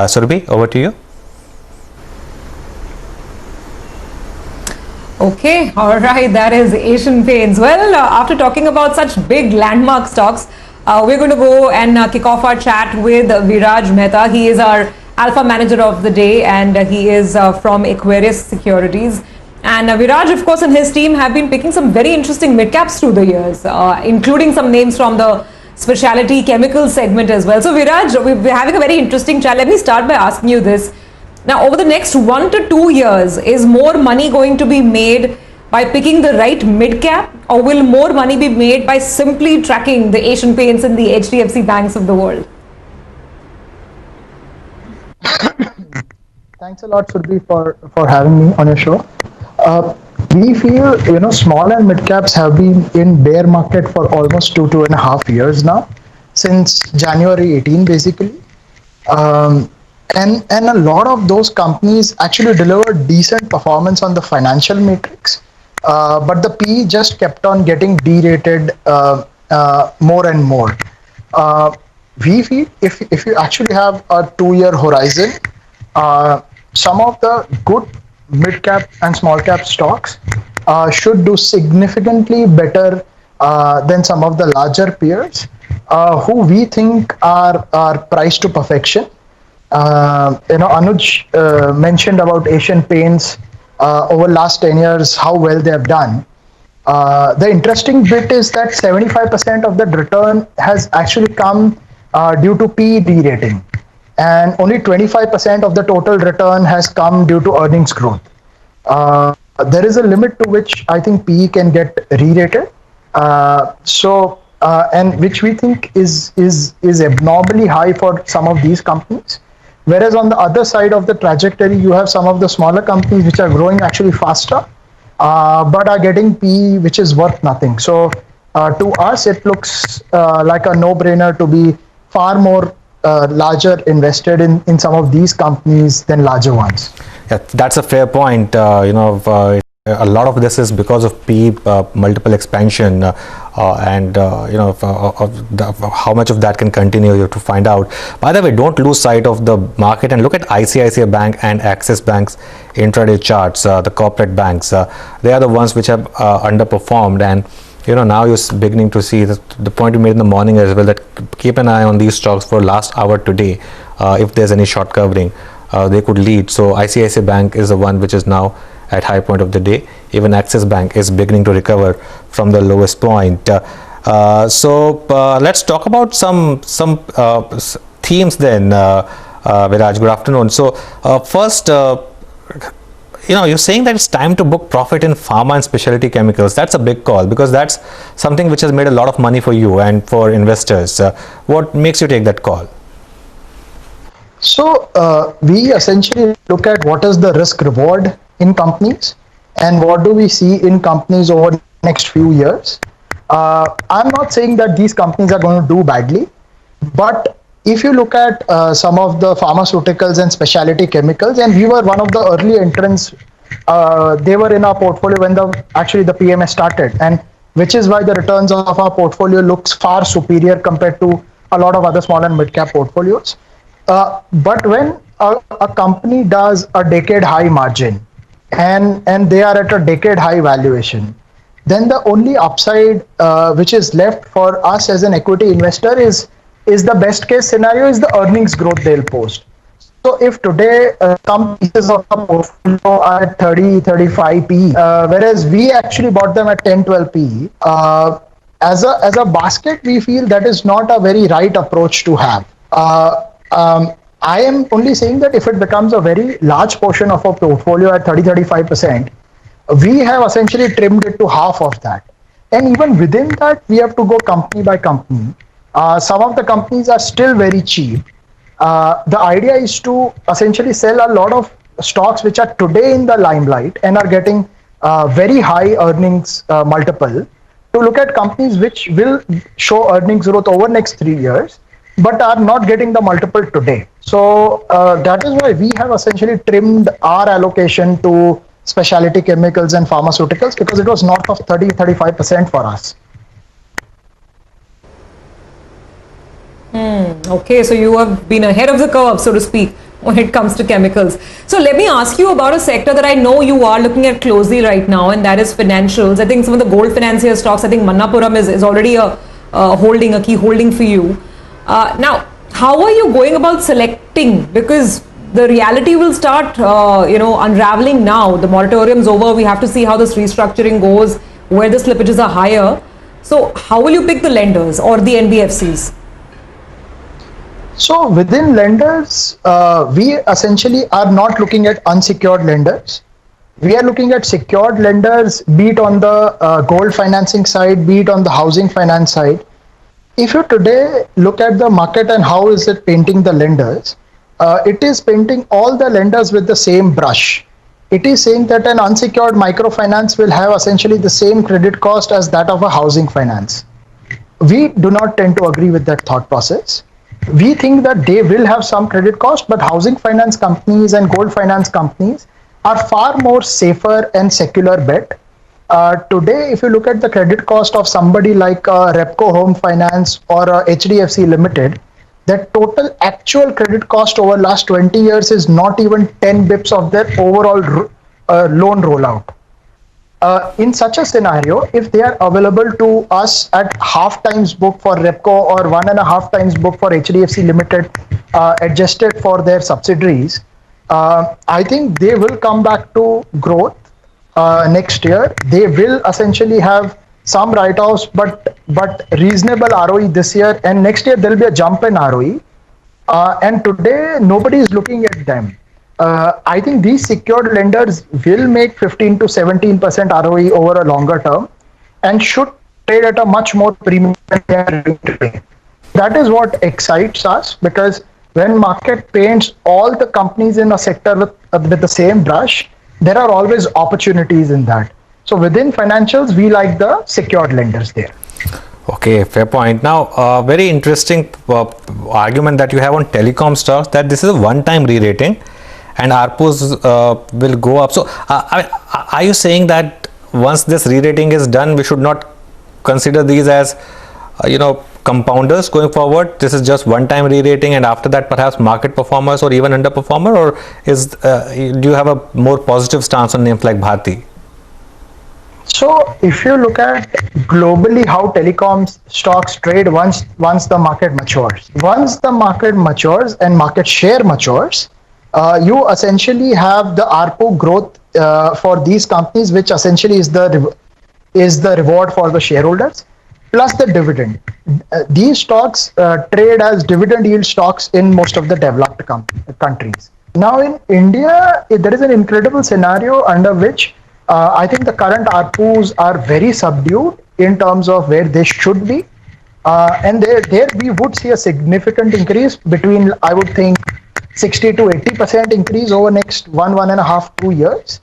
Surabhi, over to you. Okay, all right, that is Asian Paints. Well, after talking about such big landmark stocks, we're going to go and kick off our chat with Viraj Mehta. He is our Alpha Manager of the day, and he is from Aquarius Securities. And Viraj, of course, and his team have been picking some very interesting mid-caps through the years, including some names from the specialty chemical segment as well. So Viraj, we're having a very interesting chat. Let me start by asking you this. Now, over the next 1 to 2 years, is more money going to be made by picking the right mid-cap, or will more money be made by simply tracking the Asian Paints and the HDFC banks of the world? Thanks a lot, Surabhi, for having me on your show. We feel, small and mid caps have been in bear market for almost 2.5 years now, since January 18, basically. And a lot of those companies actually delivered decent performance on the financial matrix, but the PE just kept on getting derated more and more. We feel if you actually have a 2-year horizon, some of the good mid cap and small cap stocks should do significantly better than some of the larger peers, who we think are priced to perfection. Anuj mentioned about Asian Paints over last 10 years, how well they have done. The interesting bit is that 75% of the return has actually come due to PE derating, and only 25% of the total return has come due to earnings growth. There is a limit to which I think PE can get re-rated. And which we think is abnormally high for some of these companies. Whereas on the other side of the trajectory, you have some of the smaller companies which are growing actually faster, but are getting PE which is worth nothing. So to us, it looks like a no-brainer to be far more larger invested in some of these companies than larger ones. Yeah, that's a fair point. A lot of this is because of PE multiple expansion, and how much of that can continue, you have to find out. By the way, don't lose sight of the market and look at ICICI Bank and Axis Bank's intraday charts. The corporate banks, they are the ones which have underperformed, and now you're beginning to see the point you made in the morning as well, that keep an eye on these stocks for last hour today. If there's any short covering, they could lead. So ICICI Bank is the one which is now at high point of the day. Even Axis Bank is beginning to recover from the lowest point. So let's talk about some themes then. Viraj, good afternoon. So first, you're saying that it's time to book profit in pharma and specialty chemicals. That's a big call, because that's something which has made a lot of money for you and for investors. What makes you take that call? So we essentially look at what is the risk reward in companies and what do we see in companies over the next few years. I'm not saying that these companies are going to do badly, but if you look at some of the pharmaceuticals and specialty chemicals, and we were one of the early entrants, they were in our portfolio when the PMS started, and which is why the returns of our portfolio looks far superior compared to a lot of other small and mid cap portfolios. But when a company does a decade high margin and they are at a decade high valuation, then the only upside which is left for us as an equity investor is the best case scenario is the earnings growth they'll post. So if today some pieces of the portfolio are at 30-35 PE, whereas we actually bought them at 10-12 PE, as a basket, we feel that is not a very right approach to have. I am only saying that if it becomes a very large portion of our portfolio at 30-35%, we have essentially trimmed it to half of that. And even within that, we have to go company by company. Some of the companies are still very cheap. The idea is to essentially sell a lot of stocks which are today in the limelight and are getting very high earnings multiple, to look at companies which will show earnings growth over next 3 years, but are not getting the multiple today. So that is why we have essentially trimmed our allocation to specialty chemicals and pharmaceuticals, because it was north of 30-35% for us. Okay, so you have been ahead of the curve, so to speak. when it comes to chemicals. So let me ask you about a sector that I know you are looking at closely right now, and that is financials. I think some of the gold financier stocks, I think Manappuram is already a key holding for you. Now, how are you going about selecting? Because the reality will start, unraveling now. The moratorium's over. We have to see how this restructuring goes, where the slippages are higher. So how will you pick the lenders or the NBFCs? So within lenders, we essentially are not looking at unsecured lenders. We are looking at secured lenders, be it on the gold financing side, be it on the housing finance side. If you today look at the market and how is it painting the lenders, it is painting all the lenders with the same brush. It is saying that an unsecured microfinance will have essentially the same credit cost as that of a housing finance. We do not tend to agree with that thought process. We think that they will have some credit cost, but housing finance companies and gold finance companies are far more safer and secular bet. Today, if you look at the credit cost of somebody like Repco Home Finance or HDFC Limited, that total actual credit cost over last 20 years is not even 10 bips of their overall loan rollout. In such a scenario, if they are available to us at half times book for Repco or 1.5 times book for HDFC Limited, adjusted for their subsidiaries, I think they will come back to growth next year. They will essentially have some write-offs, but reasonable ROE this year, and next year there will be a jump in ROE. And today nobody is looking at them. I think these secured lenders will make 15 to 17% ROE over a longer term and should trade at a much more premium than today. That is what excites us, because when market paints all the companies in a sector with the same brush, there are always opportunities in that. So within financials, we like the secured lenders there. Okay, fair point. Now, very interesting argument that you have on telecom stocks, that this is a one-time re-rating and ARPUs will go up. So are you saying that once this re-rating is done, we should not consider these as compounders going forward? This is just one-time re-rating, and after that perhaps market performers or even underperformer, or do you have a more positive stance on names like Bharti? So if you look at globally how telecom stocks trade once the market matures. Once the market matures and market share matures, you essentially have the ARPU growth for these companies, which essentially is the reward for the shareholders, plus the dividend. These stocks trade as dividend yield stocks in most of the developed countries. Now in India, there is an incredible scenario under which I think the current ARPUs are very subdued in terms of where they should be. And there we would see a significant increase between, I would think, 60 to 80% increase over next 1.5, 2 years.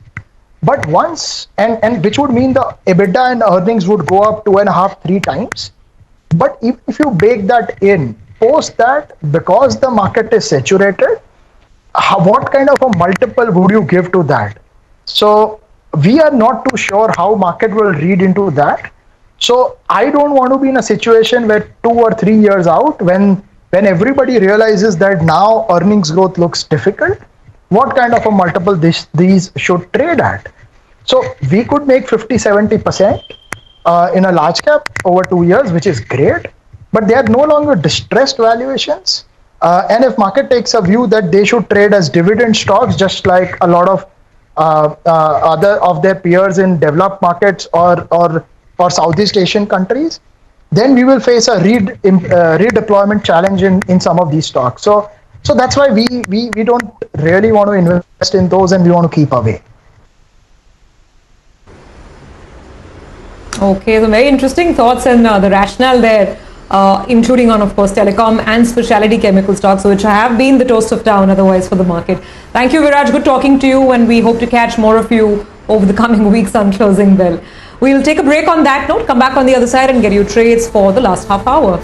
But once, and which would mean the EBITDA and earnings would go up 2.5, 3 times. But if you bake that in, post that, because the market is saturated, what kind of a multiple would you give to that? So we are not too sure how market will read into that. So I don't want to be in a situation where 2 or 3 years out, when everybody realizes that now earnings growth looks difficult, what kind of a multiple these should trade at. So we could make 50-70% in a large cap over 2 years, which is great, but they are no longer distressed valuations. And if market takes a view that they should trade as dividend stocks, just like a lot of other of their peers in developed markets or Southeast Asian countries, then we will face a redeployment challenge in some of these stocks. So that's why we don't really want to invest in those, and we want to keep away. Okay, so very interesting thoughts and the rationale there, including on, of course, telecom and specialty chemical stocks, which have been the toast of town otherwise for the market. Thank you, Viraj. Good talking to you, and we hope to catch more of you over the coming weeks on Closing Bell. We'll take a break on that note, come back on the other side and get you trades for the last half hour.